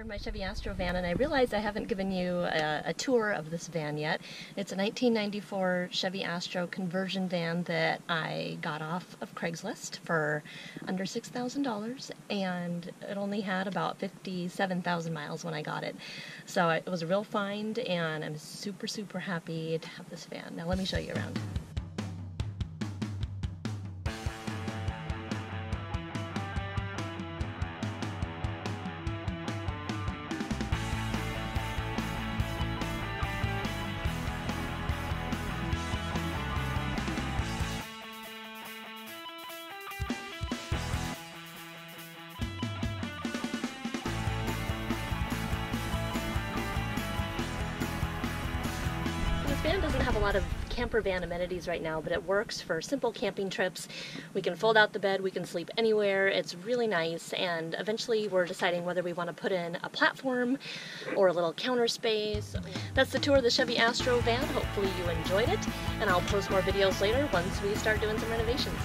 my Chevy Astro van, and I realized I haven't given you a tour of this van yet. It's a 1994 Chevy Astro Conversion van that I got off of Craigslist for under $6,000, and it only had about 57,000 miles when I got it. So it was a real find, and I'm super happy to have this van. Now let me show you around. This van doesn't have a lot of camper van amenities right now, but it works for simple camping trips. We can fold out the bed, we can sleep anywhere. It's really nice, and eventually we're deciding whether we want to put in a platform or a little counter space. That's the tour of the Chevy Astro van. Hopefully you enjoyed it, and I'll post more videos later once we start doing some renovations.